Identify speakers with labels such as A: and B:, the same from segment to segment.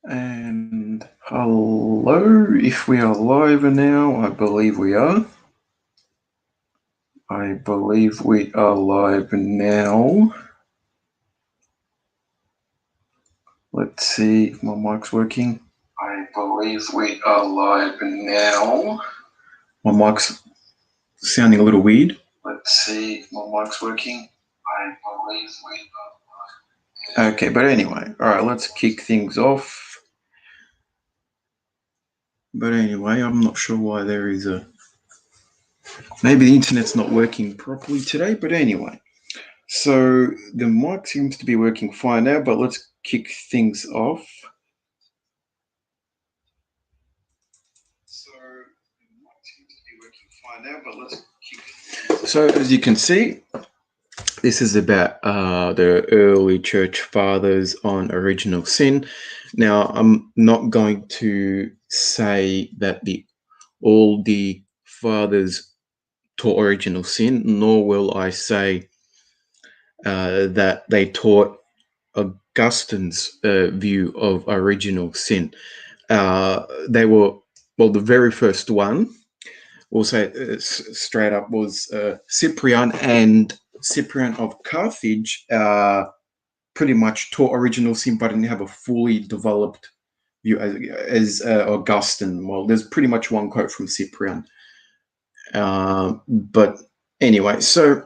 A: And hello, if we are live now, I believe we are. I believe we are live now. Let's see if my mic's working. I believe we are live now. My mic's sounding a little weird. Let's see if my mic's working. I believe we are live. Okay, but anyway, all right, let's kick things off. But anyway, I'm not sure why there is maybe the internet's not working properly today, but anyway. So the mic seems to be working fine now, but let's kick things off. So as you can see, this is about the early church fathers on original sin. Now, I'm not going to say that all the fathers taught original sin, nor will I say that they taught Augustine's view of original sin. They were, well, the very first one, we'll say straight up, was Cyprian, and Cyprian of Carthage pretty much taught original sin, but didn't have a fully developed view as Augustine. Well, there's pretty much one quote from Cyprian. But anyway, so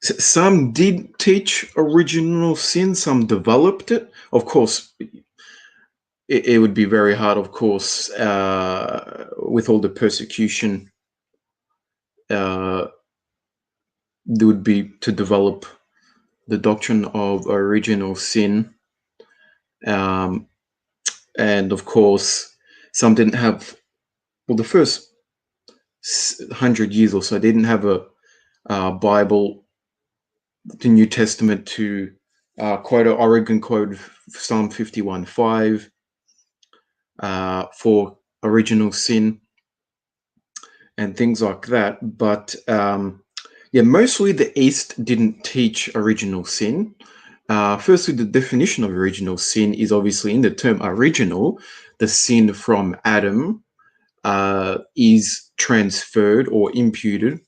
A: some did teach original sin, some developed it. Of course, it would be very hard, of course, with all the persecution. There would be to develop the doctrine of original sin. And of course, some didn't have, well, the first 100 years or so, they didn't have a Bible, the New Testament to quote an Oregon quote, Psalm 51:5 for original sin and things like that. But mostly the East didn't teach original sin. Firstly, the definition of original sin is obviously in the term original. The sin from Adam is transferred or imputed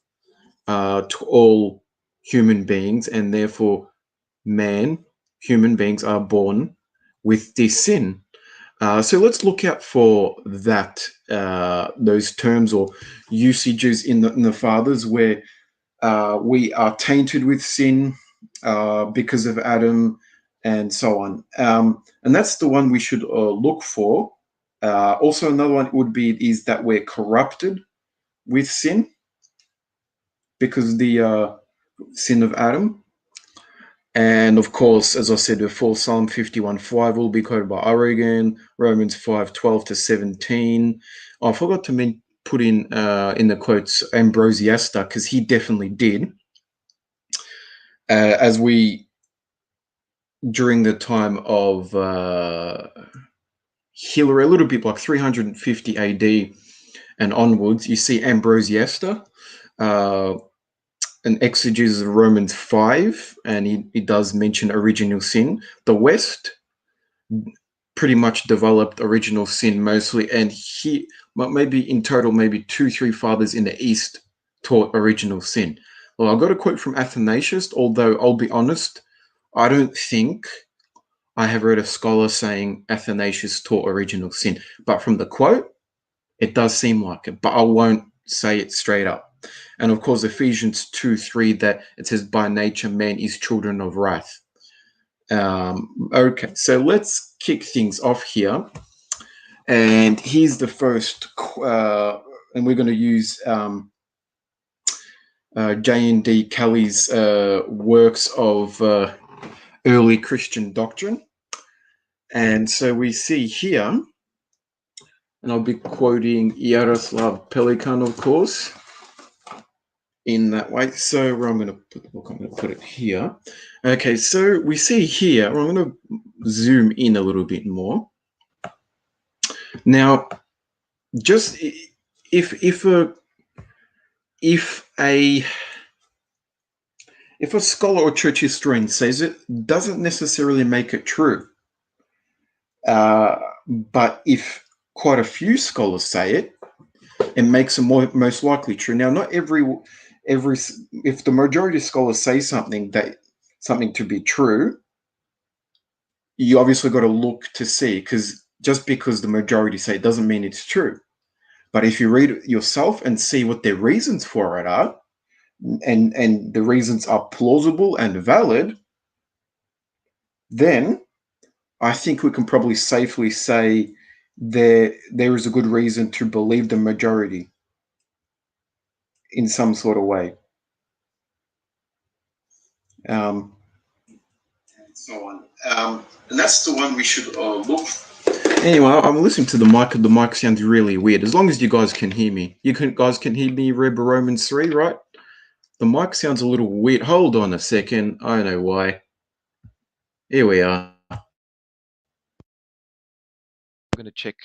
A: to all human beings, and therefore human beings are born with this sin. So let's look out for that, those terms or usages in the fathers where we are tainted with sin because of Adam and so on. And that's the one we should look for. Also, another one is that we're corrupted with sin because of the sin of Adam. And of course, as I said before, Psalm 51:5 will be quoted by Origen, Romans 5:12-17. I forgot to put in the quotes Ambrosiasta, because he definitely did. As we, during the time of Hilary, a little bit like 350 AD and onwards, you see Ambrosiasta, an exegesis of Romans 5, and he does mention original sin. The West pretty much developed original sin mostly, and he maybe in total, maybe 2-3 fathers in the East taught original sin. Well, I got a quote from Athanasius, although I'll be honest, I don't think I have read a scholar saying Athanasius taught original sin, but from the quote, it does seem like it, but I won't say it straight up. And of course, Ephesians 2:3, that it says, by nature, man is children of wrath. Okay, so let's kick things off here. And here's the first, and we're going to use J.N.D. Kelly's works of early Christian doctrine. And so we see here, and I'll be quoting Yaroslav Pelikan, of course, in that way. So where I'm going to put it here. Okay, so we see here, I'm going to zoom in a little bit more. Now, just if a scholar or church historian says it, doesn't necessarily make it true. But if quite a few scholars say it, it makes it most likely true. Now, not every if the majority of scholars say something to be true, you obviously got to look to see, because just because the majority say it doesn't mean it's true. But if you read it yourself and see what their reasons for it are, and the reasons are plausible and valid, then I think we can probably safely say there is a good reason to believe the majority in some sort of way. And so on. And that's the one we should look. Anyway, I'm listening to the mic. The mic sounds really weird. As long as you guys can hear me, guys can hear me. Read Romans 3, right? The mic sounds a little weird. Hold on a second. I don't know why. Here we are. I'm going to check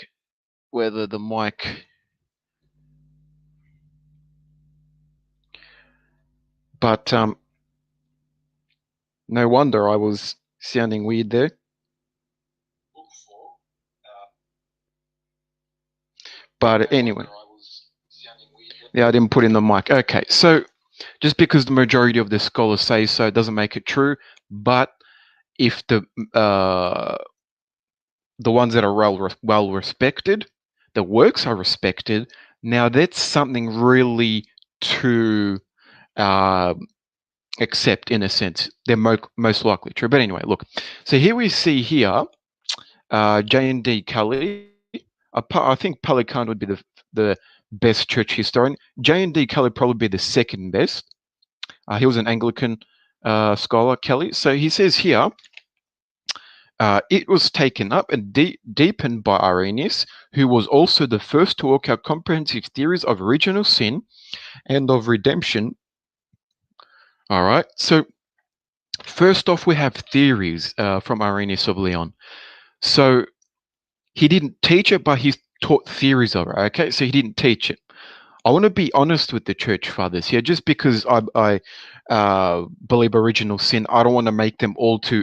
A: whether the mic. But no wonder I was sounding weird there. But anyway. Yeah, I didn't put in the mic. Okay, so just because the majority of the scholars say so doesn't make it true. But if the ones that are well respected, the works are respected, now that's something really to accept in a sense. They're most likely true. But anyway, look. So here we see here J&D Kelly. I think Pelikan would be the best church historian. J&D Kelly probably be the second best. He was an Anglican scholar, Kelly. So he says here, it was taken up and deepened by Irenaeus, who was also the first to work out comprehensive theories of original sin and of redemption. All right. So first off, we have theories from Irenaeus of Lyon. So he didn't teach it, but he taught theories of it. Okay, so he didn't teach it. I want to be honest with the church fathers here. Just because I believe original sin, I don't want to make them all to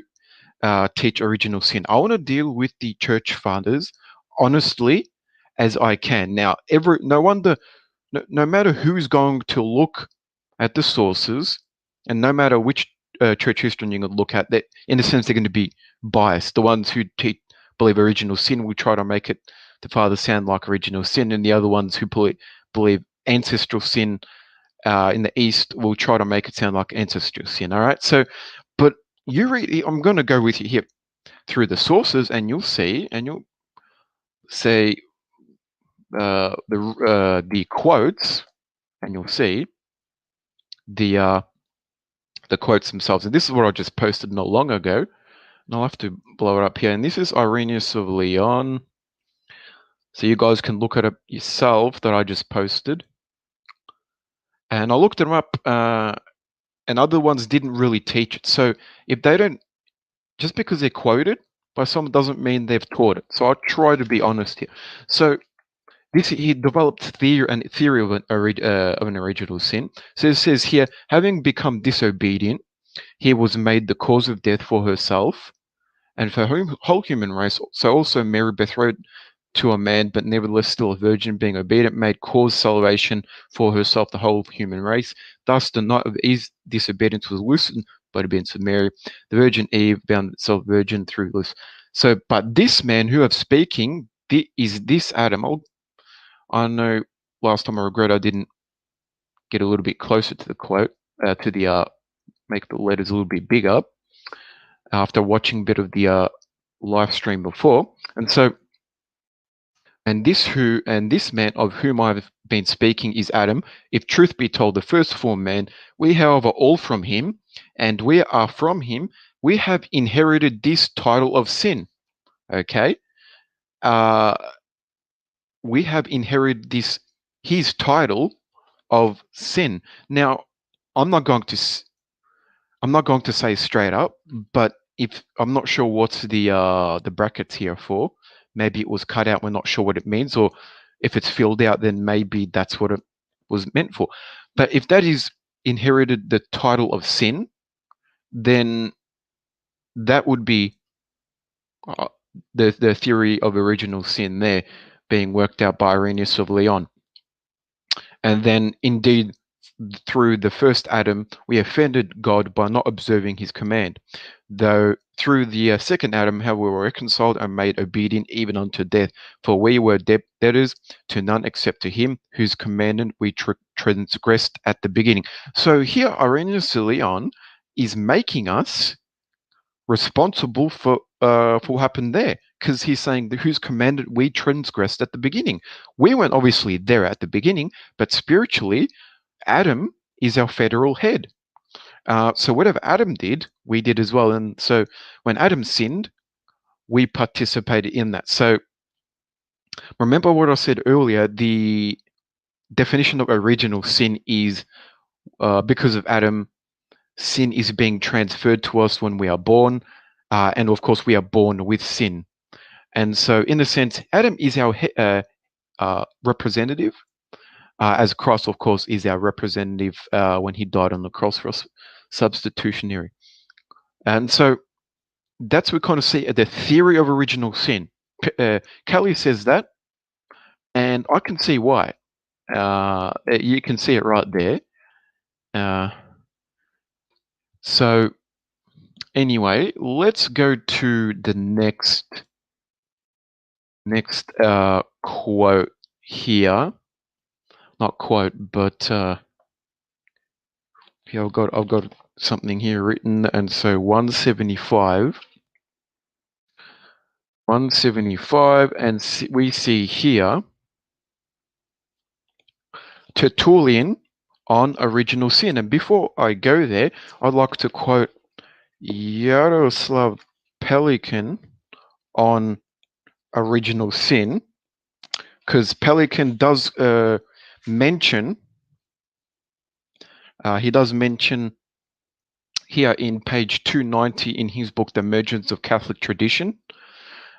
A: teach original sin. I want to deal with the church fathers honestly as I can. Now, no matter who's going to look at the sources, and no matter which church historian you're going to look at, that in a sense they're going to be biased. The ones who believe original sin will try to make it the father sound like original sin, and the other ones who believe ancestral sin in the East will try to make it sound like ancestral sin. All right, so but I'm going to go with you here through the sources, and you'll see, and you'll say the quotes, and you'll see the quotes themselves. And this is what I just posted not long ago. And I'll have to blow it up here. And this is Irenaeus of Lyon. So you guys can look at it yourself that I just posted. And I looked them up, and other ones didn't really teach it. So if they don't, just because they're quoted by someone doesn't mean they've taught it. So I'll try to be honest here. So he developed theory of an original sin. So it says here, having become disobedient, he was made the cause of death for herself and for whole human race. So also Mary, betrothed to a man, but nevertheless still a virgin, being obedient, made cause salvation for herself, the whole human race. Thus the night of Eve's disobedience was loosened by the obedience of Mary. The Virgin Eve bound itself virgin through this. So, but this man who I'm speaking is this Adam. I know last time I regret I didn't get a little bit closer to the quote, make the letters a little bit bigger after watching a bit of the live stream before. And so, and this man of whom I've been speaking is Adam. If truth be told, the first formed man, we however all from him, and we are from him, we have inherited this title of sin. Okay? We have inherited his title of sin. Now, I'm not going to say straight up, but if I'm not sure what's the brackets here for, maybe it was cut out. We're not sure what it means, or if it's filled out, then maybe that's what it was meant for. But if that is inherited the title of sin, then that would be
B: the theory of original sin there being worked out by Irenaeus of Lyon. And then indeed, through the first Adam, we offended God by not observing his command. Though through the second Adam, how we were reconciled and made obedient even unto death. For we were debtors to none except to him, whose commandment we transgressed at the beginning. So here, Irenaeus of Lyon is making us responsible for what happened there, because he's saying whose commanded we transgressed at the beginning. We weren't obviously there at the beginning, but spiritually, Adam is our federal head. So whatever Adam did, we did as well. And so when Adam sinned, we participated in that. So remember what I said earlier, the definition of original sin is because of Adam, sin is being transferred to us when we are born. And of course, we are born with sin. And so in a sense, Adam is our representative, as Christ, of course, is our representative when he died on the cross for us, substitutionary. And so that's what we kind of see the theory of original sin. Kelly says that, and I can see why. You can see it right there. So anyway, let's go to the next quote here. Not quote, but here I've got something here written, and so 175, and we see here Tertullian on original sin. And before I go there, I'd like to quote Yaroslav Pelikan on original sin, because Pelikan does mention here in page 290 in his book, The Emergence of Catholic Tradition.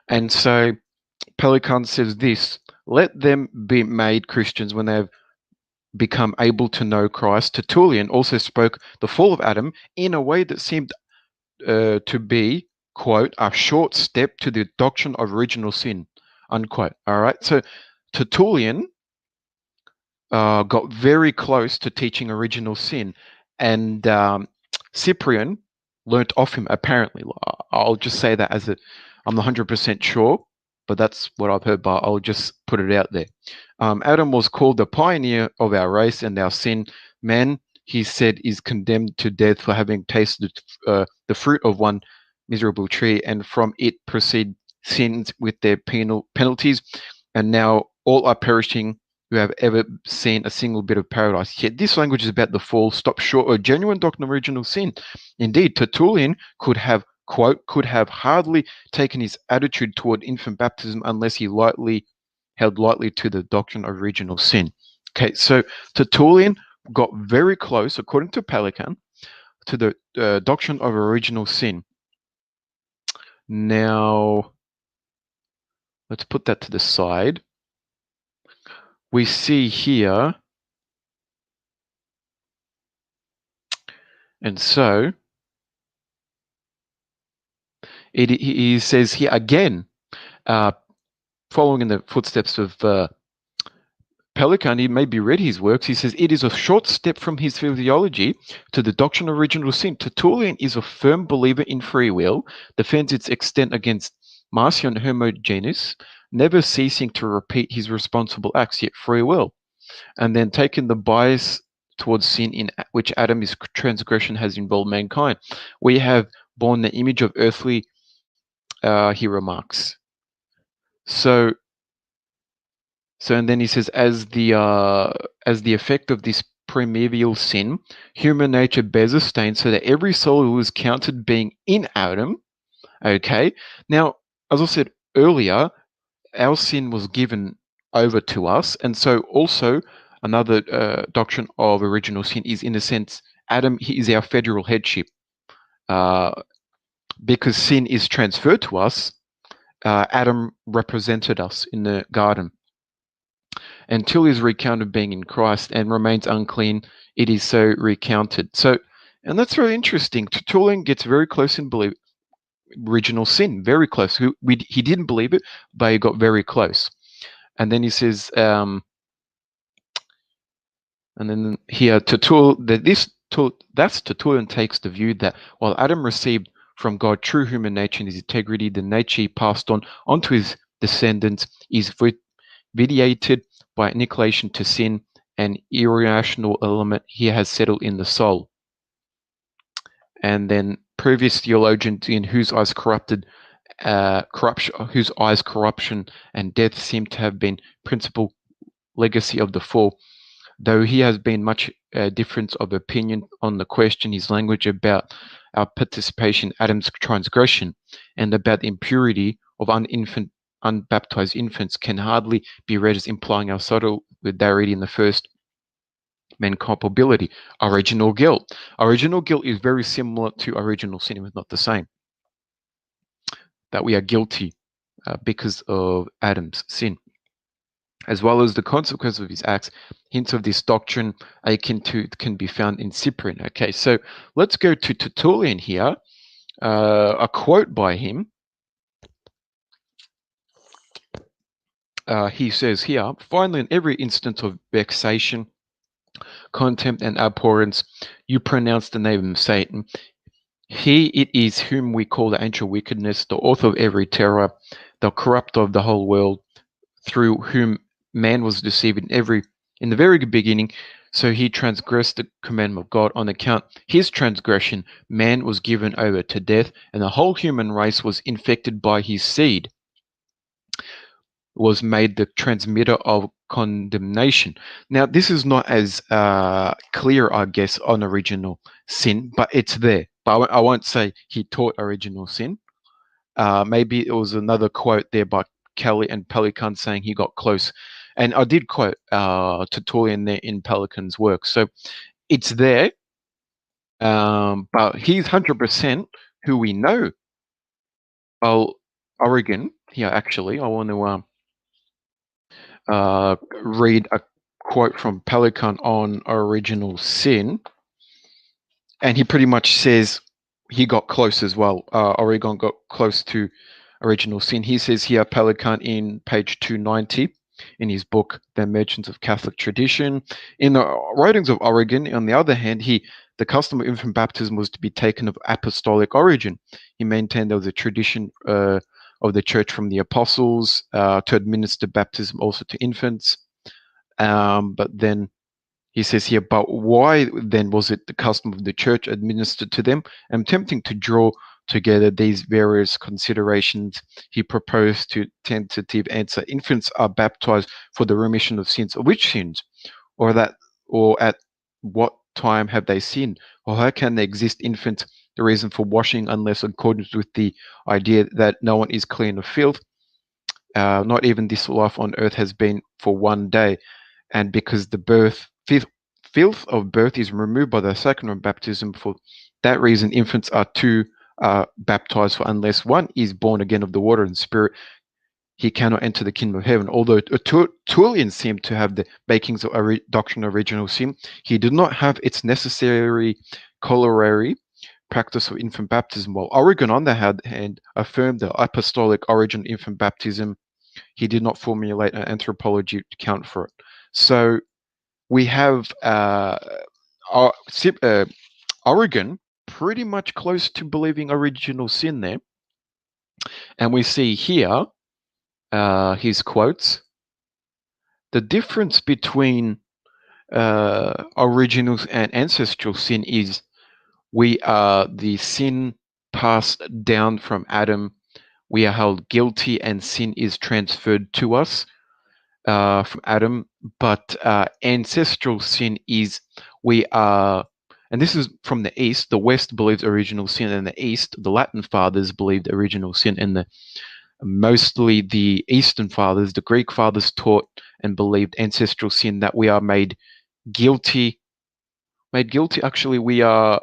B: And so Pelikan says this: let them be made Christians when they have become able to know Christ. Tertullian also spoke the fall of Adam in a way that seemed to be, quote, a short step to the doctrine of original sin, unquote. All right. So Tertullian got very close to teaching original sin, and Cyprian learnt off him, apparently. I'll just say that I'm not 100% sure, but that's what I've heard, but I'll just put it out there. Adam was called the pioneer of our race and our sin. Man, he said, is condemned to death for having tasted the fruit of one miserable tree, and from it proceed sins with their penalties. And now all are perishing who have ever seen a single bit of paradise. Yet this language is about the fall, stop short of genuine doctrine of original sin. Indeed, Tertullian could have, quote, could have hardly taken his attitude toward infant baptism unless he held lightly to the doctrine of original sin. Okay, so Tertullian got very close, according to Pelikan, to the doctrine of original sin. Now, let's put that to the side. We see here, and so he says here again, following in the footsteps of Pelikan, he maybe read his works. He says, it is a short step from his theology to the doctrine of original sin. Tertullian is a firm believer in free will, defends its extent against Marcion homogeneous, never ceasing to repeat his responsible acts, yet free will, and then taking the bias towards sin in which Adam's transgression has involved mankind. We have borne the image of earthly, he remarks. So and then he says, as the effect of this primeval sin, human nature bears a stain, so that every soul who is counted being in Adam, okay. Now, as I said earlier, our sin was given over to us, and so also another doctrine of original sin is, in a sense, Adam, he is our federal headship. Because sin is transferred to us, Adam represented us in the garden. Until he is recounted being in Christ and remains unclean, it is so recounted. So, and that's really interesting. Tertullian gets very close in belief. original sin, very close. He didn't believe it, but he got very close. And then he says, and then here Tertullian takes the view that while Adam received from God true human nature and his integrity, the nature he passed onto his descendants is vitiated by inclination to sin, an irrational element he has settled in the soul. And then previous theologians in whose eyes corruption and death seem to have been principal legacy of the fall. Though he has been much difference of opinion on the question, his language about our participation in Adam's transgression and about the impurity of unbaptized infants can hardly be read as implying our solidarity in the first man culpability. Original guilt. Original guilt is very similar to original sin, but not the same. That we are guilty because of Adam's sin, as well as the consequence of his acts. Hints of this doctrine can be found in Cyprian. Okay, so let's go to Tertullian here. A quote by him. He says here, finally, in every instance of vexation, contempt, and abhorrence, you pronounce the name of Satan. He it is whom we call the ancient wickedness, the author of every terror, the corrupter of the whole world, through whom man was deceived in the very beginning. So he transgressed the commandment of God. On account his transgression, man was given over to death, and the whole human race was infected by his seed, was made the transmitter of condemnation. Now, this is not as clear, I guess, on original sin, but it's there. But I won't say he taught original sin. Maybe it was another quote there by Kelly and Pelikan saying he got close. And I did quote Tertullian there in Pelikan's work. So it's there, but he's 100% who we know. Origen here, actually, I want to read a quote from Pelikan on original sin. And he pretty much says he got close as well. Origen got close to original sin. He says here, Pelikan, in page 290 in his book, The Emergence of Catholic Tradition. In the writings of Origen, on the other hand, the custom of infant baptism was to be taken of apostolic origin. He maintained there was a tradition of the church from the apostles to administer baptism also to infants. But then he says here, but why then was it the custom of the church administered to them? I'm attempting to draw together these various considerations. He proposed to tentative answer. Infants are baptized for the remission of sins. Which sins? Or at what time have they sinned? Or how can they exist infants? The reason for washing, unless in accordance with the idea that no one is clean of filth. Not even this life on earth has been for one day. And because the filth of birth is removed by the sacrament of baptism, for that reason infants are baptized, for unless one is born again of the water and spirit, he cannot enter the kingdom of heaven. Although Tertullian seemed to have the makings of a doctrine of original sin, he did not have its necessary corollary practice of infant baptism, while Origen, on the other hand, affirmed the apostolic origin of infant baptism. He did not formulate an anthropology to account for it. So we have Origen pretty much close to believing original sin there. And we see here his quotes. The difference between original and ancestral sin is we are the sin passed down from Adam. We are held guilty and sin is transferred to us from Adam. But ancestral sin is we are, and this is from the East. The West believes original sin, and the East, the Latin fathers believed original sin, and mostly the Eastern fathers, the Greek fathers, taught and believed ancestral sin, that we are made guilty. Actually, we are,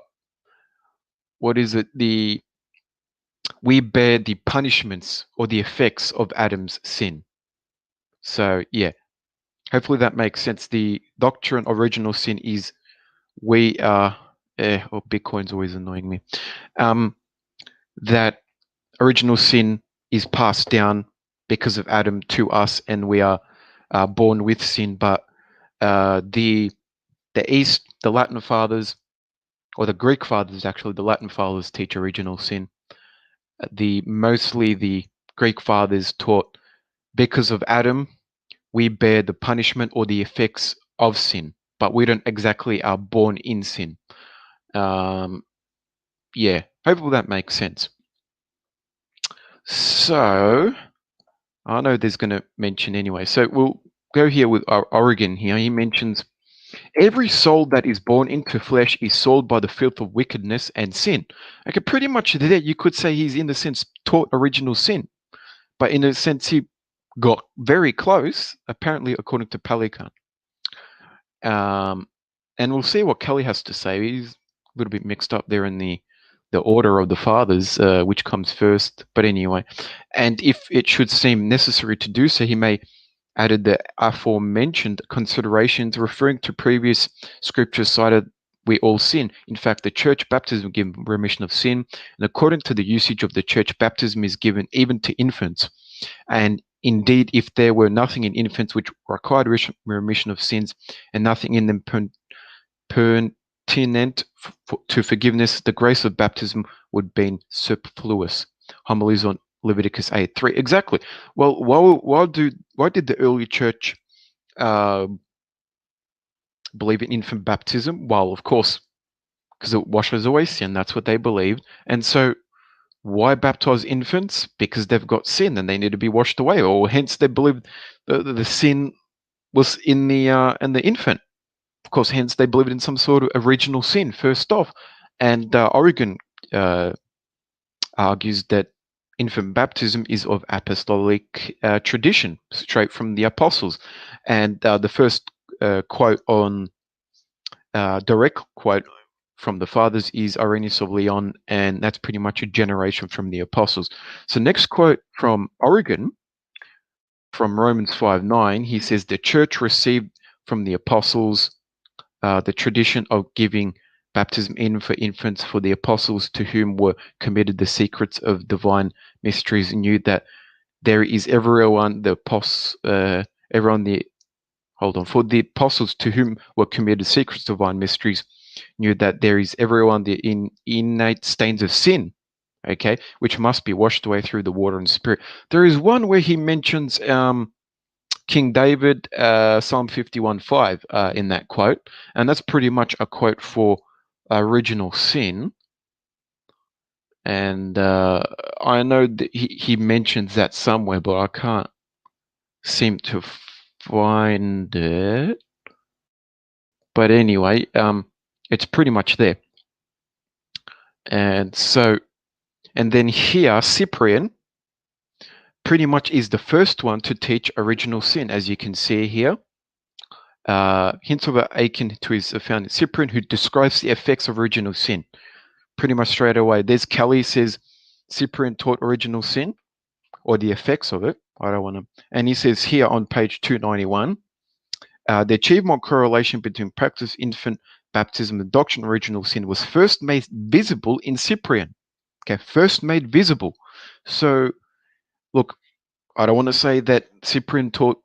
B: what is it? We bear the punishments or the effects of Adam's sin. So yeah, hopefully that makes sense. The doctrine of original sin is we are, Bitcoin's always annoying me. That original sin is passed down because of Adam to us, and we are born with sin. But the East, the Latin fathers, or the Greek fathers, actually, the Latin fathers teach original sin. Mostly the Greek fathers taught because of Adam, we bear the punishment or the effects of sin, but we don't exactly are born in sin. Yeah, hopefully that makes sense. So, I know there's going to mention anyway. So we'll go here with Origen here. He mentions, every soul that is born into flesh is soiled by the filth of wickedness and sin. Okay, pretty much there you could say he's in the sense taught original sin, but in a sense he got very close, apparently according to Pelikan. And we'll see what Kelly has to say. He's a little bit mixed up there in the order of the fathers, which comes first. But anyway, and if it should seem necessary to do so, he may added the aforementioned considerations referring to previous scriptures cited. We all sin. In fact, the church baptism gives remission of sin, and according to the usage of the church, baptism is given even to infants. And indeed, if there were nothing in infants which required remission of sins, and nothing in them pertinent to forgiveness, the grace of baptism would have been superfluous. Homilies on Leviticus 8:3. Exactly. Well, why did the early church believe in infant baptism? Well, of course, because it washes away sin. That's what they believed. And so, why baptize infants? Because they've got sin and they need to be washed away. Or hence they believed the sin was in the infant. Of course, hence they believed in some sort of original sin first off. And Origen argues that infant baptism is of apostolic tradition, straight from the apostles. And the first quote on direct quote from the fathers is Irenaeus of Lyon, and that's pretty much a generation from the apostles. So next quote from Origen, from Romans 5:9, he says, the church received from the apostles the tradition of giving baptism in for infants, for the apostles to whom were committed the secrets of divine mysteries knew that there is everyone the for the apostles to whom were committed secrets of divine mysteries knew that there is everyone the innate stains of sin, okay, which must be washed away through the water and spirit. There is one where he mentions King David, Psalm 51:5 in that quote, and that's pretty much a quote for original sin. And I know that he mentions that somewhere, but I can't seem to find it. But anyway, it's pretty much there. And so, and then here, Cyprian pretty much is the first one to teach original sin, as you can see here. Hints of akin to his found Cyprian, who describes the effects of original sin. Pretty much straight away. There's Kelly says Cyprian taught original sin, or the effects of it. I don't want to. And he says here on page 291, the achievement correlation between practice infant baptism and doctrine of original sin was first made visible in Cyprian. Okay, first made visible. So, look, I don't want to say that Cyprian taught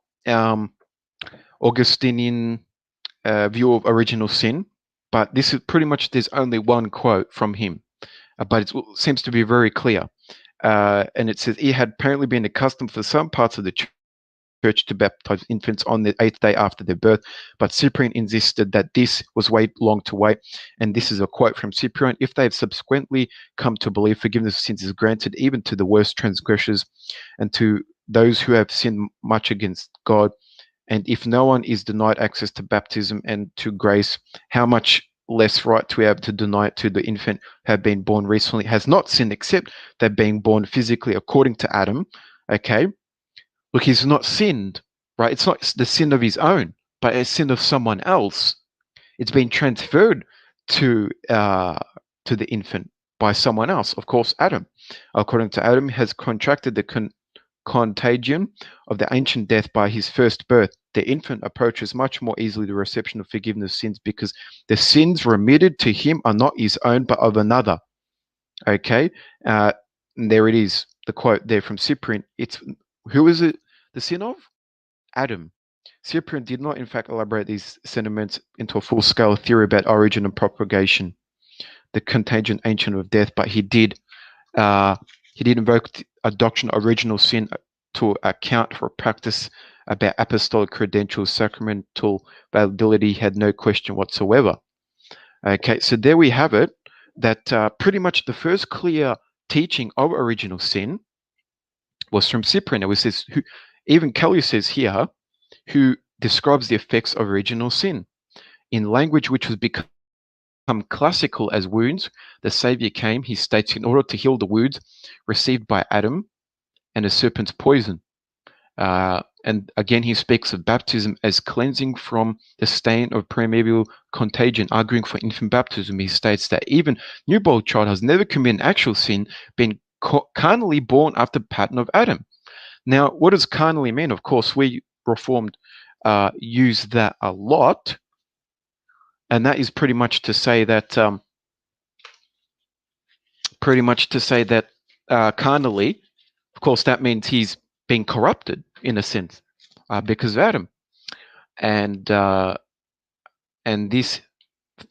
B: Augustinian view of original sin, but this is pretty much, there's only one quote from him, but it seems to be very clear. And it says, he had apparently been accustomed for some parts of the church to baptize infants on the 8th day after their birth, but Cyprian insisted that this was way long to wait. And this is a quote from Cyprian: if they have subsequently come to believe, forgiveness of sins is granted even to the worst transgressors and to those who have sinned much against God. And if no one is denied access to baptism and to grace, how much less right to be able to deny it to the infant who have been born recently, has not sinned except they're being born physically according to Adam. Okay, look, he's not sinned, right? It's not the sin of his own, but a sin of someone else. It's been transferred to the infant by someone else. Of course, Adam, according to Adam, has contracted the contagion of the ancient death by his first birth. The infant approaches much more easily the reception of forgiveness of sins because the sins remitted to him are not his own but of another. Okay. there it is, the quote there from Cyprian. It's who is it the sin of? Adam. Cyprian did not, in fact, elaborate these sentiments into a full-scale theory about origin and propagation, the contagion ancient of death, but he did invoke a doctrine of original sin to account for practice about apostolic credentials, sacramental validity, had no question whatsoever. Okay, so there we have it, that pretty much the first clear teaching of original sin was from Cyprian. It says, even Kelly says here, who describes the effects of original sin. In language which was become classical as wounds, the Savior came, he states, in order to heal the wounds received by Adam and the serpent's poison. And again, he speaks of baptism as cleansing from the stain of permeable contagion. Arguing for infant baptism, he states that even newborn child has never committed actual sin, been carnally born after the pattern of Adam. Now, what does carnally mean? Of course, we Reformed use that a lot, and that is pretty much to say that carnally, of course, that means he's been corrupted in a sense because of Adam, and this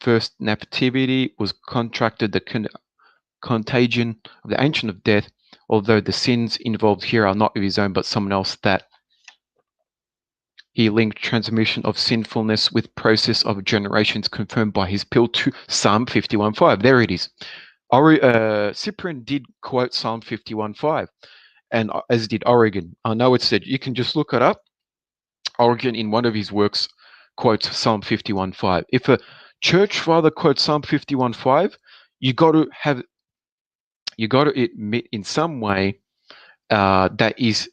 B: first nativity was contracted the contagion of the ancient of death, although the sins involved here are not of his own but someone else, that he linked transmission of sinfulness with process of generations confirmed by his pill to Psalm 51:5. There it is. Cyprian did quote Psalm 51:5, and as did Origen. I know it said, you can just look it up. Origen, in one of his works, quotes Psalm 51:5. If a church father quotes Psalm 51:5, you got to admit in some way that is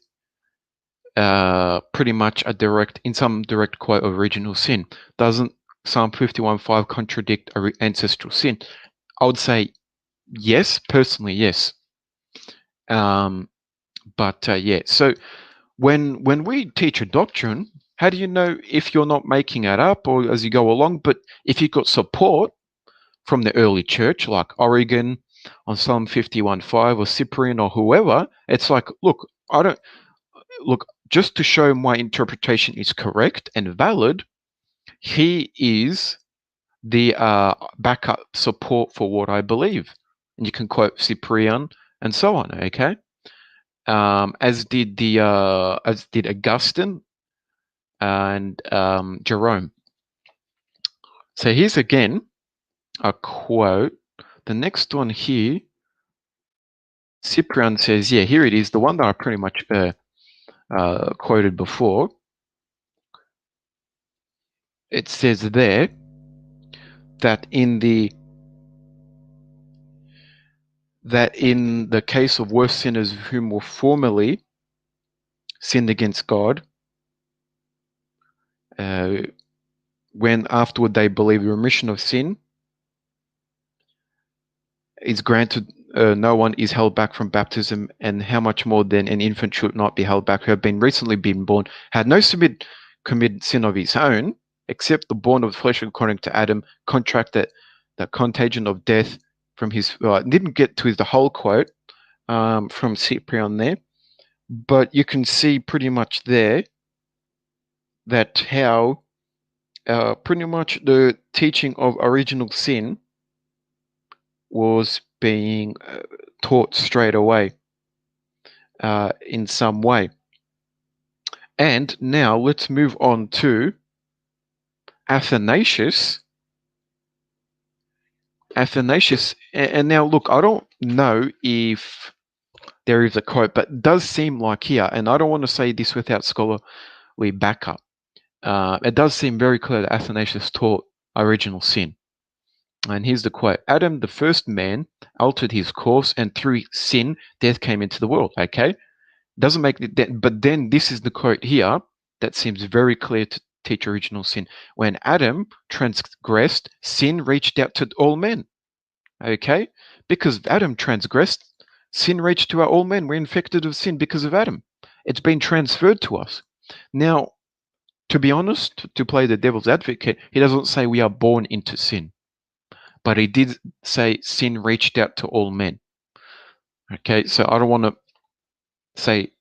B: pretty much in some direct quote of original sin. Doesn't Psalm 51:5 contradict ancestral sin? I would say yes, personally, yes. But yeah, so when we teach a doctrine, how do you know if you're not making it up or as you go along? But if you've got support from the early church, like Origen on Psalm 51:5 or Cyprian or whoever, it's like, look, just to show my interpretation is correct and valid, he is the backup support for what I believe. And you can quote Cyprian and so on, okay? As did Augustine and Jerome. So here's again a quote. The next one here, Cyprian says, yeah, here it is, the one that I pretty much quoted before. It says there that in the case of worse sinners whom were formerly sinned against God, when afterward they believe the remission of sin is granted, no one is held back from baptism, and how much more then an infant should not be held back, who have recently been born, had no committed sin of his own, except the born of flesh according to Adam, contracted the contagion of death from his. Didn't get to the whole quote from Cyprian there, but you can see pretty much there that how pretty much the teaching of original sin was being taught straight away in some way. And now let's move on to Athanasius. And now look, I don't know if there is a quote, but it does seem like here, and I don't want to say this without scholarly backup, it does seem very clear that Athanasius taught original sin. And here's the quote: Adam, the first man, altered his course, and through sin, death came into the world. Okay? Doesn't make it, but then this is the quote here that seems very clear to teach original sin. When Adam transgressed, sin reached out to all men. Okay? Because Adam transgressed, sin reached to all men. We're infected of sin because of Adam. It's been transferred to us. Now, to be honest, to play the devil's advocate, he doesn't say we are born into sin. But he did say sin reached out to all men. Okay, so I don't want to say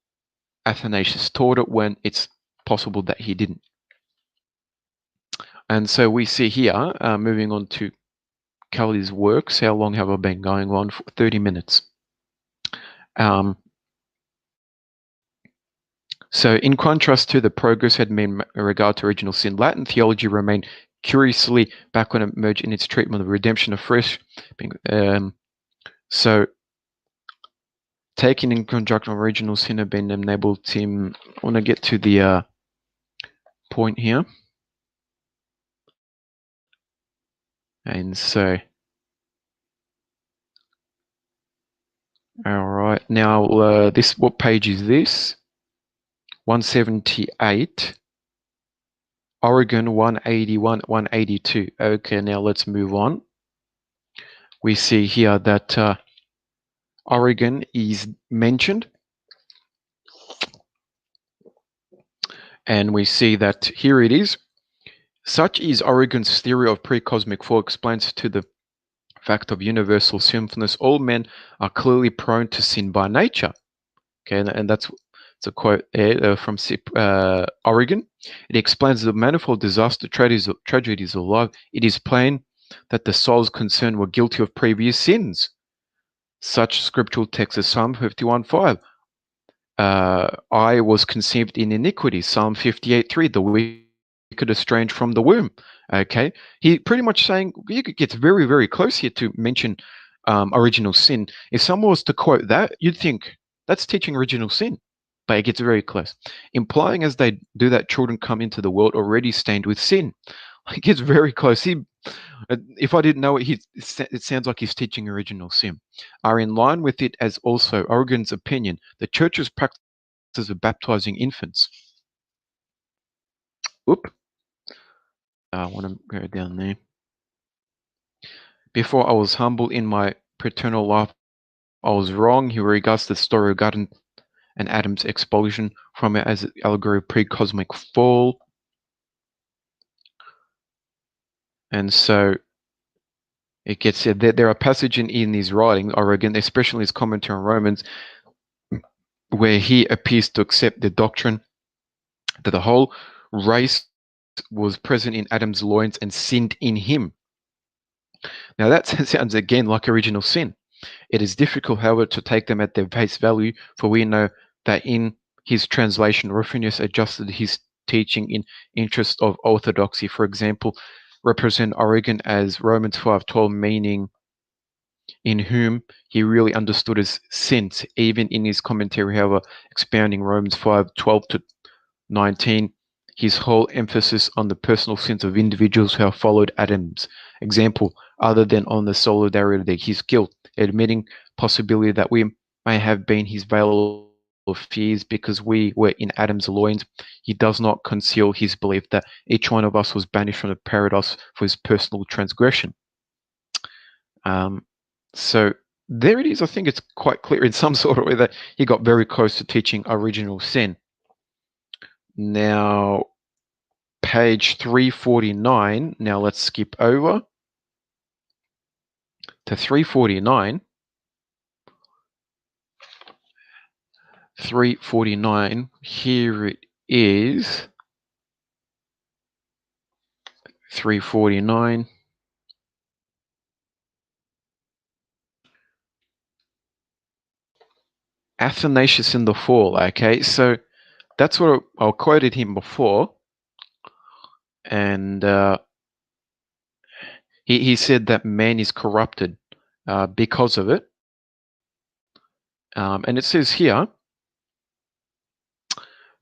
B: Athanasius taught it when it's possible that he didn't. And so we see here, moving on to Kelly's works. How long have I been going on? For 30 minutes. So in contrast to the progress had made in regard to original sin, Latin theology remained curiously backward and emerged in its treatment of redemption afresh. So taken in conjunction with original sin have been enabled to, I want to get to the point here. And so, all right, now what page is this? 178. Oregon 181, 182. Okay, now let's move on. We see here that Oregon is mentioned. And we see that here it is. Such is Oregon's theory of pre-cosmic fall explains to the fact of universal sinfulness. All men are clearly prone to sin by nature. Okay, and that's a quote from Oregon. It explains the manifold disaster tragedies of life. It is plain that the souls concerned were guilty of previous sins. Such scriptural texts as Psalm 51:5. I was conceived in iniquity. Psalm 58:3. The wicked estranged from the womb. Okay, he pretty much saying he gets very, very close here to mention original sin. If someone was to quote that, you'd think that's teaching original sin, but it gets very close, implying as they do that children come into the world already stained with sin. It gets very close. If I didn't know it, it sounds like he's teaching original sin. Are in line with it as also Oregon's opinion. The church's practices of baptizing infants. Oop. I want to go down there. Before I was humble in my paternal life, I was wrong. He regards the story of God and Adam's expulsion from it as an allegory of pre-cosmic fall. And so it gets said that there are passages in his writing, Oregon, especially his commentary on Romans, where he appears to accept the doctrine that the whole race was present in Adam's loins and sinned in him. Now that sounds again like original sin. It is difficult, however, to take them at their face value, for we know that in his translation, Rufinus adjusted his teaching in interest of orthodoxy. For example, represent Origen as Romans 5:12, meaning in whom he really understood as sins, even in his commentary, however, expounding Romans 5:12 to 19, his whole emphasis on the personal sins of individuals who have followed Adam's example, other than on the solidarity of his guilt, admitting possibility that we may have been his veil of fears because we were in Adam's loins. He does not conceal his belief that each one of us was banished from the paradise for his personal transgression. So there it is. I think it's quite clear in some sort of way that he got very close to teaching original sin. Now, page 349. Now let's skip over to 349. 349. Here it is. 349. Athanasius in the fall. Okay, so that's what I quoted him before, and he said that man is corrupted because of it. And it says here,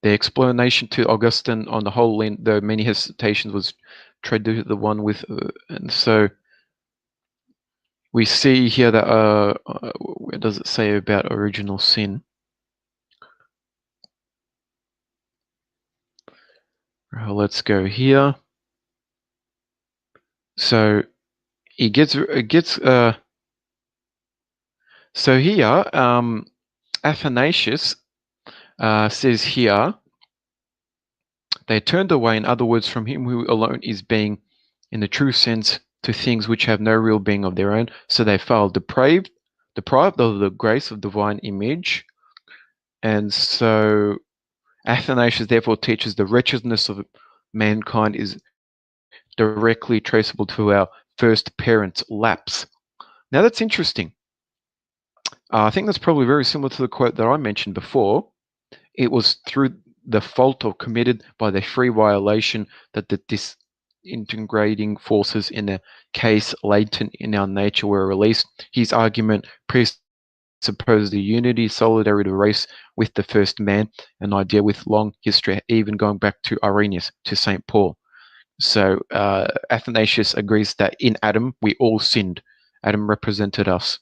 B: the explanation to Augustine on the whole, the many hesitations was tried to the one with, and so we see here that where does it say about original sin? Let's go here. So it gets so here Athanasius says here, they turned away, in other words, from him who alone is being, in the true sense, to things which have no real being of their own, so they failed. Depraved, deprived of the grace of divine image. And so Athanasius therefore teaches the wretchedness of mankind is directly traceable to our first parents' lapse. Now that's interesting. I think that's probably very similar to the quote that I mentioned before. It was through the fault or committed by the free violation that the disintegrating forces in the case latent in our nature were released. His argument presupposes the unity, solidarity of the race with the first man, an idea with long history, even going back to Irenaeus, to St. Paul. So Athanasius agrees that in Adam we all sinned. Adam represented us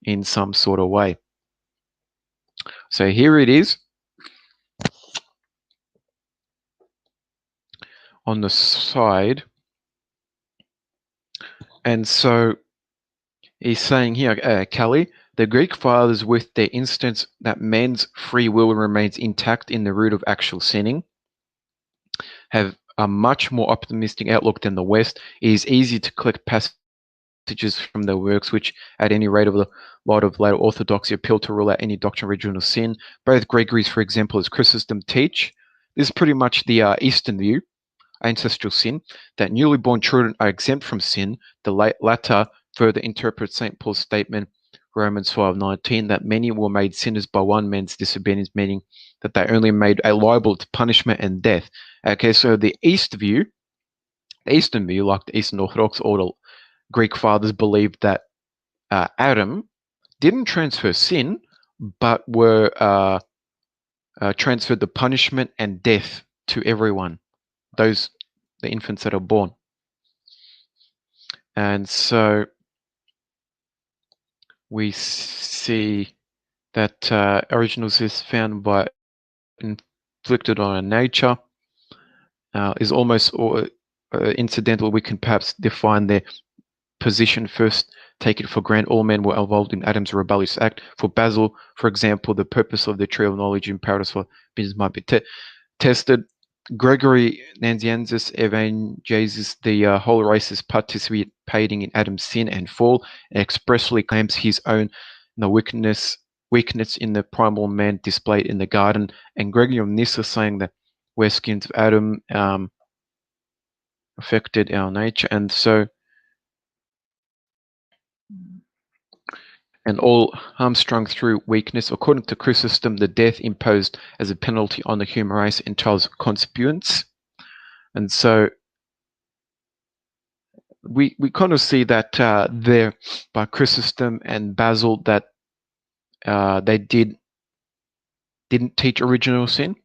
B: in some sort of way. So here it is on the side. And so he's saying here, Kelly, the Greek fathers, with their instance that man's free will remains intact in the root of actual sinning, have a much more optimistic outlook than the West. It is easy to collect passages from their works which, at any rate of a lot of later orthodoxy, appeal to rule out any doctrine of original sin. Both Gregory's, for example, as Chrysostom teach. This is pretty much the Eastern view, ancestral sin, that newly born children are exempt from sin. The latter further interprets St. Paul's statement, Romans 12:19, that many were made sinners by one man's disobedience, meaning that they only made liable to punishment and death. Okay, so the Eastern view, like the Eastern Orthodox or the Greek fathers, believed that Adam didn't transfer sin, but were transferred the punishment and death to everyone, the infants that are born. And so we see that original sin is found by inflicted on a nature is almost incidental. We can perhaps define their position first, take it for granted all men were involved in Adam's rebellious act. For Basil, for example, the purpose of the tree of knowledge in paradise for business might be tested. Gregory Nazianzus evangelizes the whole race as participating in Adam's sin and fall, and expressly claims his own weakness in the primal man displayed in the garden. And Gregory of Nyssa saying that where skins of Adam affected our nature, and so and all hamstrung through weakness. According to Chrysostom, the death imposed as a penalty on the human race entails consequence. And so we kind of see that there by Chrysostom and Basil that they didn't teach original sin.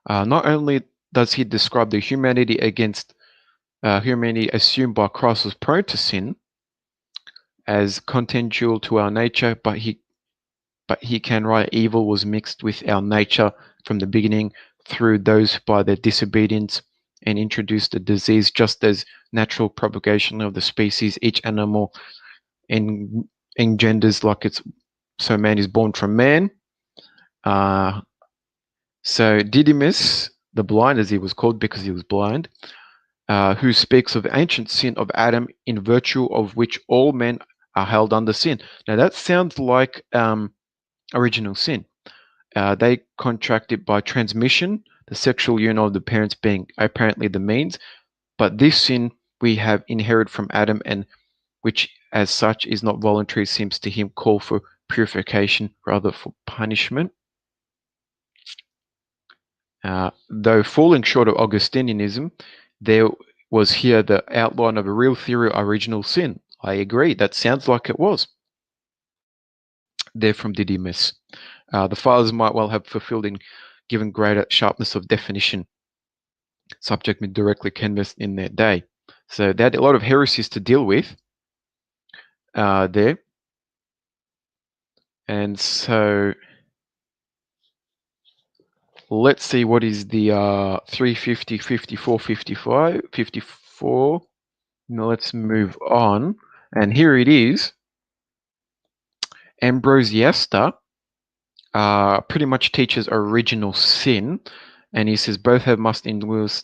B: Not only does he describe the humanity assumed by Christ was prone to sin as contentious to our nature, but he can write evil was mixed with our nature from the beginning through those by their disobedience and introduced a disease, just as natural propagation of the species, each animal engenders like it's so man is born from man. So Didymus, the blind, as he was called because he was blind, who speaks of ancient sin of Adam, in virtue of which all men are held under sin. Now that sounds like original sin. They contracted by transmission, the sexual union of the parents being apparently the means, but this sin we have inherited from Adam, and which as such is not voluntary, seems to him call for purification rather for punishment. Though falling short of Augustinianism, there was here the outline of a real theory of original sin. I agree, that sounds like it was there from Didymus. The fathers might well have fulfilled in given greater sharpness of definition, subject me directly canvassed in their day. So they had a lot of heresies to deal with there. And so let's see what is the 350, 54, 55, 54. Now let's move on. And here it is. Ambrosiaster pretty much teaches original sin, and he says both have must influence.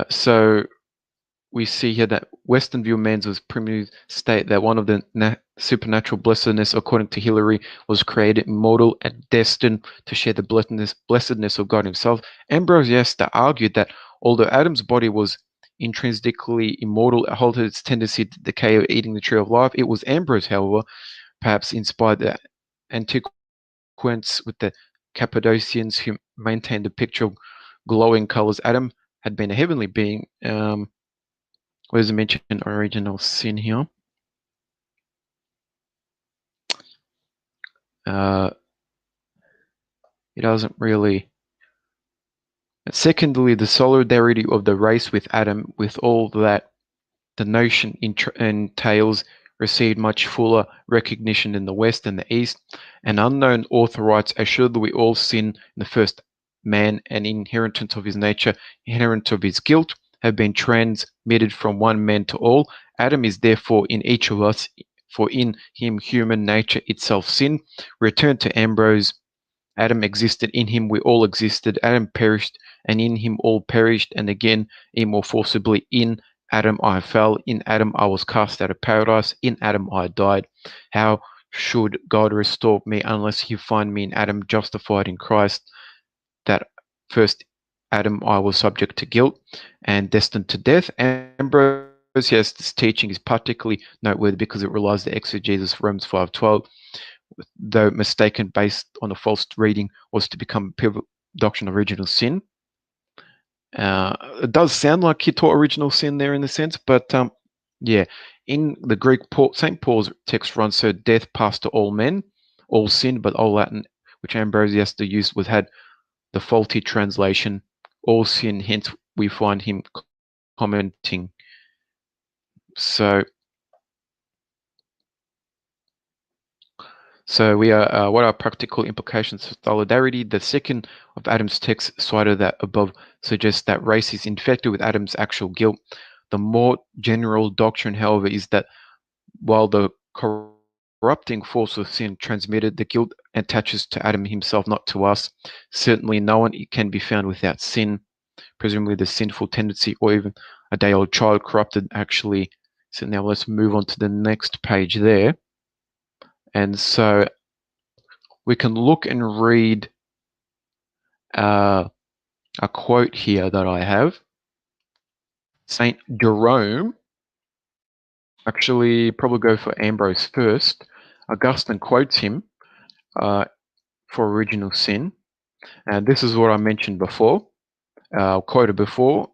B: So we see here that Western view of man's primitive state that one of the supernatural blessedness, according to Hilary, was created immortal and destined to share the blessedness of God himself. Ambrose argued that although Adam's body was intrinsically immortal, it halted its tendency to decay of eating the tree of life. It was Ambrose, however, perhaps inspired the Antiquants with the Cappadocians, who maintained the picture of glowing colors. Adam had been a heavenly being. Where does it mention original sin here? It doesn't really. Secondly, the solidarity of the race with Adam, with all that the notion entails, received much fuller recognition in the West and the East. An unknown author writes, assuredly we all sin in the first man, and inherent of his nature, inherent of his guilt, have been transmitted from one man to all. Adam is therefore in each of us, for in him human nature itself sin. Return to Ambrose. Adam existed, in him we all existed. Adam perished, and in him all perished. And again, even more forcibly, in Adam I fell, in Adam I was cast out of paradise, in Adam I died. How should God restore me unless he find me in Adam, justified in Christ? That first Adam I was subject to guilt and destined to death. Ambrose, yes, this teaching is particularly noteworthy because it relies on the exegesis of Romans 5:12, though mistaken based on a false reading, was to become a pivotal doctrine of original sin. It does sound like he taught original sin there in a sense, but yeah, in the Greek, St. Paul's text runs, so death passed to all men, all sin, but all Latin, which Ambrose used, had the faulty translation, all sin, hence we find him commenting. So we are, what are practical implications of solidarity? The second of Adam's texts cited that above suggests that race is infected with Adam's actual guilt. The more general doctrine, however, is that while the corrupting force of sin transmitted, the guilt attaches to Adam himself, not to us. Certainly no one can be found without sin. Presumably the sinful tendency, or even a day-old child corrupted actually. So now let's move on to the next page there. And so we can look and read a quote here that I have. Saint Jerome, actually probably go for Ambrose first. Augustine quotes him for original sin. And this is what I mentioned before, quoted before.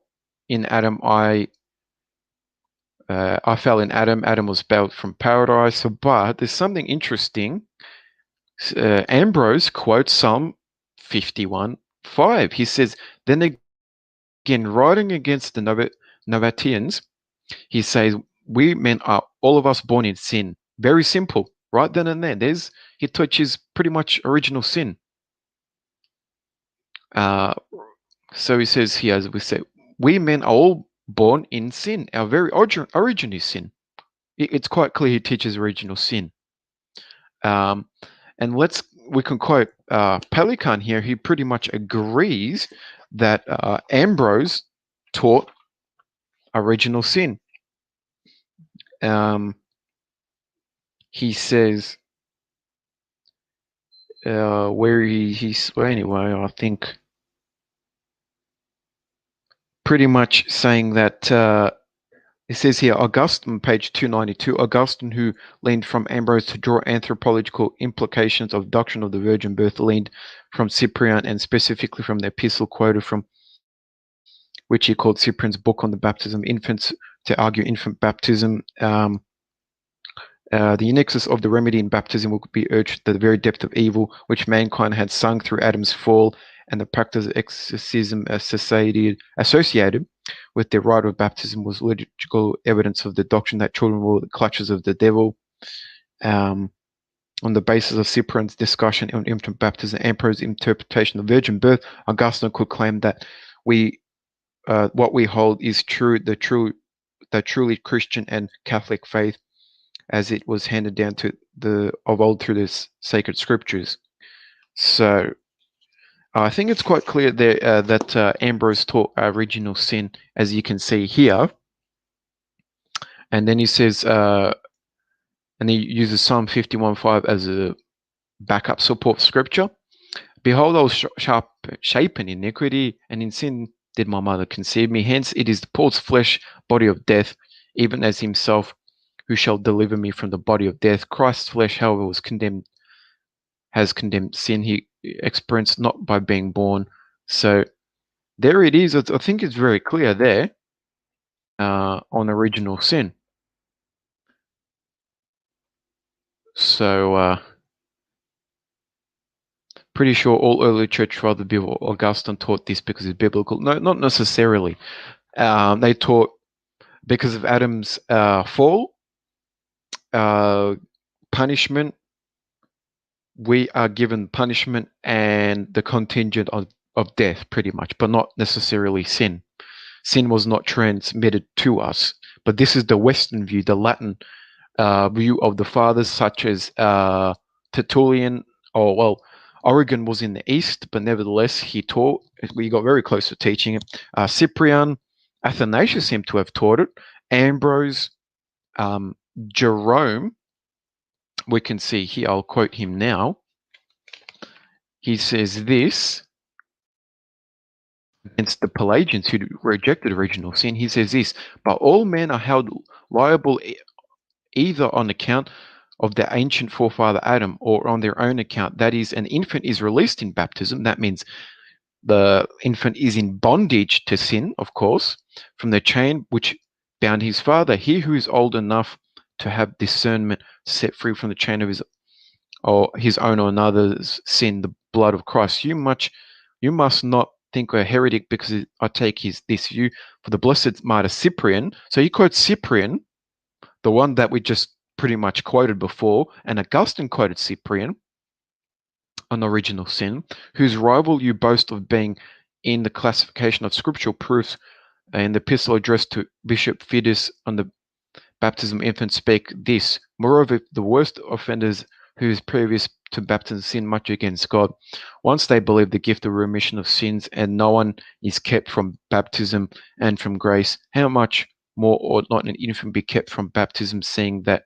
B: In Adam, I fell in Adam. Adam was expelled from paradise. But there's something interesting. Ambrose quotes Psalm 51:5. He says, then again, writing against the Novatians, he says, we men are all of us born in sin. Very simple, right then and there. He touches pretty much original sin. So he says here, as we say, we men are all born in sin. Our very origin is sin. It's quite clear he teaches original sin. And we can quote Pelikan here. He pretty much agrees that Ambrose taught original sin. He says where he's well, anyway, I think pretty much saying that it says here, Augustine, page 292, Augustine, who leaned from Ambrose to draw anthropological implications of doctrine of the virgin birth, leaned from Cyprian and specifically from the epistle quoted from which he called Cyprian's book on the baptism of infants to argue infant baptism. The nexus of the remedy in baptism will be urged to the very depth of evil which mankind had sunk through Adam's fall, and the practice of exorcism associated with the rite of baptism was liturgical evidence of the doctrine that children were the clutches of the devil. On the basis of Cyprian's discussion on infant baptism and Ambrose's interpretation of virgin birth, Augustine could claim that what we hold is true, the truly Christian and Catholic faith, as it was handed down of old through the sacred scriptures. So I think it's quite clear there that Ambrose taught original sin, as you can see here. And then he says, and he uses Psalm 51:5 as a backup support scripture. Behold, I was shapen in iniquity, and in sin did my mother conceive me. Hence it is Paul's flesh, body of death, even as himself, who shall deliver me from the body of death. Christ's flesh, however, has condemned sin. He experienced not by being born. So there it is. I think it's very clear there on original sin. So pretty sure all early church fathers before Augustine taught this because it's biblical. No, not necessarily. They taught because of Adam's fall, punishment. We are given punishment and the contingent of death, pretty much, but not necessarily sin. Sin was not transmitted to us. But this is the Western view, the Latin view of the fathers, such as Tertullian, or well, Origen was in the East, but nevertheless he taught. We got very close to teaching it. Cyprian, Athanasius seemed to have taught it. Ambrose, Jerome, we can see here. I'll quote him now. He says this against the Pelagians who rejected original sin. He says this: "But all men are held liable either on account of the ancient forefather Adam or on their own account. That is, an infant is released in baptism. That means the infant is in bondage to sin, of course, from the chain which bound his father. He who is old enough to have discernment set free from the chain of his own or another's sin, the blood of Christ. You must not think we're a heretic because I take this view. For the blessed martyr Cyprian." So he quotes Cyprian, the one that we just pretty much quoted before, and Augustine quoted Cyprian on original sin, whose rival you boast of being in the classification of scriptural proofs in the epistle addressed to Bishop Fidus on the baptism of infants spake this: "Moreover, the worst offenders who is previous to baptism sin much against God. Once they believe the gift of remission of sins, and no one is kept from baptism and from grace, how much more ought not an infant be kept from baptism, seeing that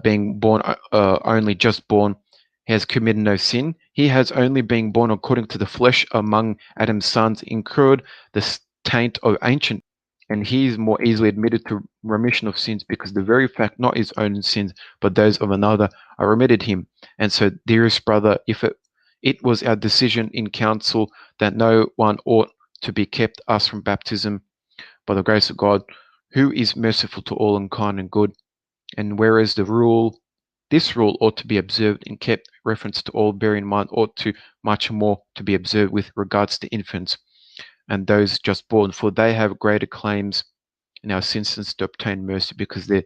B: being born only just born has committed no sin? He has only being born according to the flesh among Adam's sons incurred the taint of ancient, and he is more easily admitted to remission of sins because the very fact not his own sins but those of another are remitted him. And so, dearest brother, if it was our decision in council that no one ought to be kept us from baptism by the grace of God, who is merciful to all and kind and good, and whereas this rule ought to be observed and kept reference to all, bear in mind, ought to much more to be observed with regards to infants and those just born, for they have greater claims in our instance to obtain mercy because they're,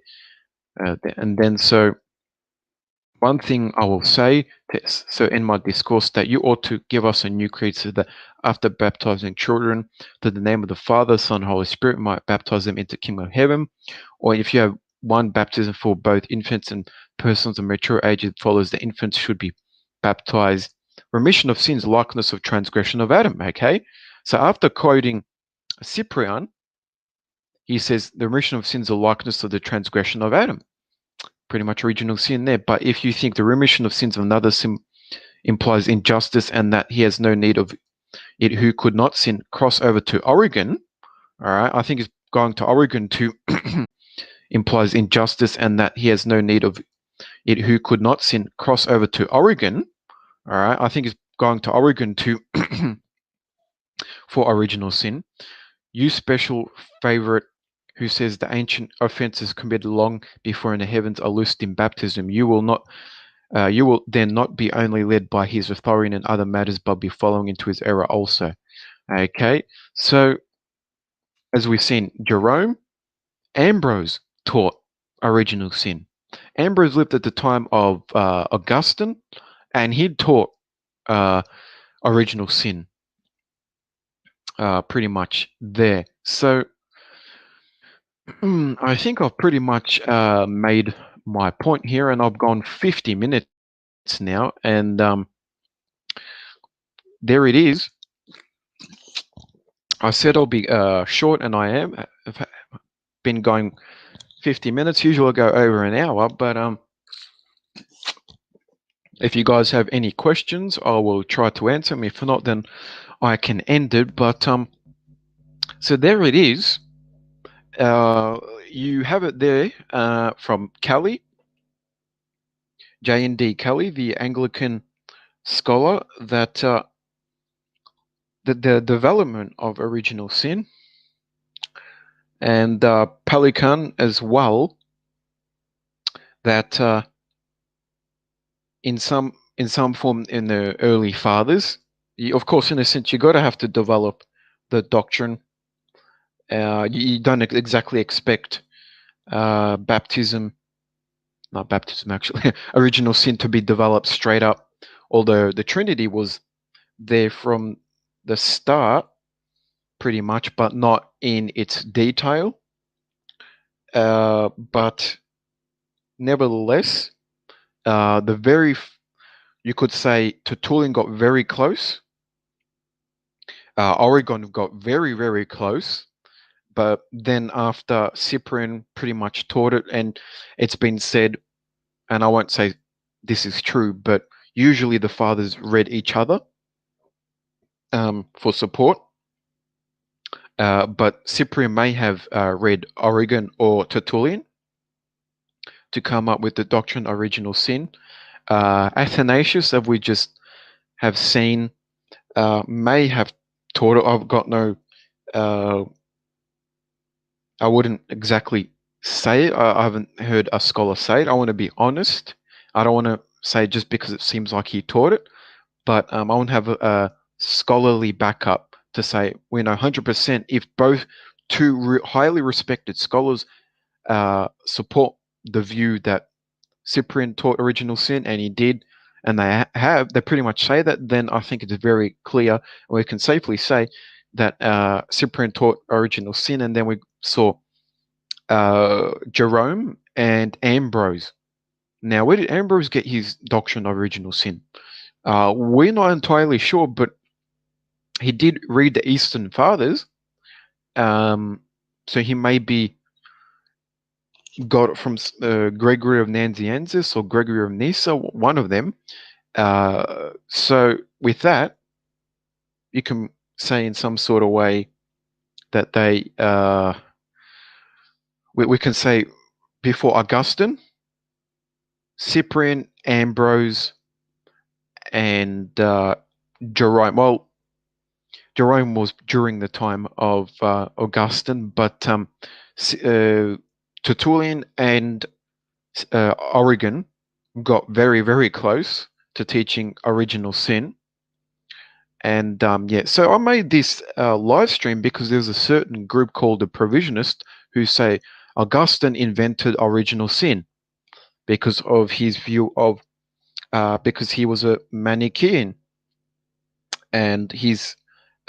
B: and then so one thing I will say, so in my discourse, that you ought to give us a new creed so that after baptizing children, to the name of the Father, Son, Holy Spirit, might baptize them into the kingdom of heaven. Or if you have one baptism for both infants and persons of mature age, it follows the infants should be baptized. Remission of sins, likeness of transgression of Adam. Okay, so after quoting Cyprian, he says the remission of sins, a likeness of the transgression of Adam. Pretty much original sin there. But if you think the remission of sins of another sin implies injustice and that he has no need of it who could not sin, cross over to Origen. All right, I think it's going to Origen to implies injustice and that he has no need of it who could not sin, cross over to Origen. All right, I think it's going to Origen to for original sin. You special favorite who says the ancient offenses committed long before in the heavens are loosed in baptism. You will then not be only led by his authority in other matters, but be following into his error also. Okay, so as we've seen, Jerome, Ambrose taught original sin. Ambrose lived at the time of Augustine, and he taught original sin pretty much there. So I think I've pretty much made my point here, and I've gone 50 minutes now, and there it is. I said I'll be short, and I am. been going 50 minutes. Usually I go over an hour, but if you guys have any questions, I will try to answer them. If not, then I can end it. But so there it is. You have it there from Kelly, J&D Kelly, the Anglican scholar, that the development of original sin, and Pelikan as well, that in some form in the early fathers, of course, in a sense, you got to have to develop the doctrine. You don't exactly expect baptism, not baptism actually, original sin to be developed straight up, although the Trinity was there from the start pretty much, but not in its detail. But nevertheless, you could say Tertullian got very close. Origen got very, very close. But then after Cyprian pretty much taught it, and it's been said, and I won't say this is true, but usually the fathers read each other for support. But Cyprian may have read Origen or Tertullian to come up with the doctrine of original sin. Athanasius, as we just have seen, may have taught it. I've got no, I wouldn't exactly say it. I haven't heard a scholar say it. I want to be honest. I don't want to say just because it seems like he taught it, but I want to have a scholarly backup to say we know 100% if both two highly respected scholars support the view that Cyprian taught original sin, and he did, and they pretty much say that, then I think it's very clear, and we can safely say that Cyprian taught original sin. And then we saw Jerome and Ambrose. Now, where did Ambrose get his doctrine of original sin? We're not entirely sure, but he did read the Eastern Fathers, so he may be got it from Gregory of Nazianzus or Gregory of Nyssa, one of them. So with that, you can say in some sort of way that they, we can say before Augustine, Cyprian, Ambrose, and Jerome. Well, Jerome was during the time of Augustine, but Tertullian and Origen got very, very close to teaching original sin. And yeah, so I made this live stream because there's a certain group called the Provisionist who say Augustine invented original sin because of his view of, because he was a Manichaean, and his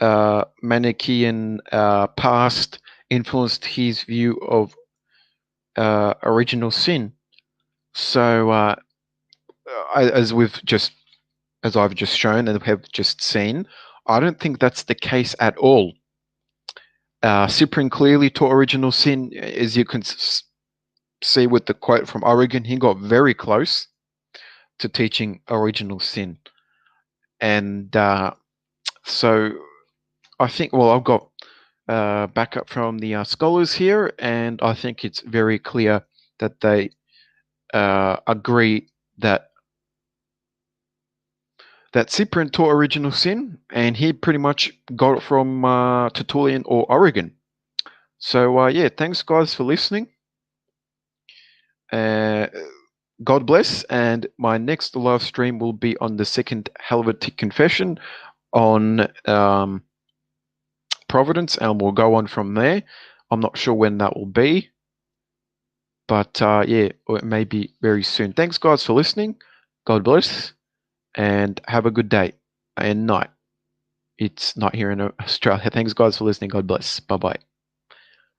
B: Manichaean past influenced his view of original sin. So as I've just shown and have just seen, I don't think that's the case at all. Cyprian clearly taught original sin, as you can see with the quote from Origen. He got very close to teaching original sin, and so I think, well, I've got backup from the scholars here, and I think it's very clear that they agree that Cyprian taught original sin, and he pretty much got it from Tertullian or Origen. So yeah, thanks guys for listening. God bless, and my next live stream will be on the Second Helvetic Confession on Providence, and we'll go on from there. I'm not sure when that will be, but yeah, or it may be very soon. Thanks guys for listening. God bless, and have a good day and night. It's not here in Australia. Thanks guys for listening. God bless. Bye-bye.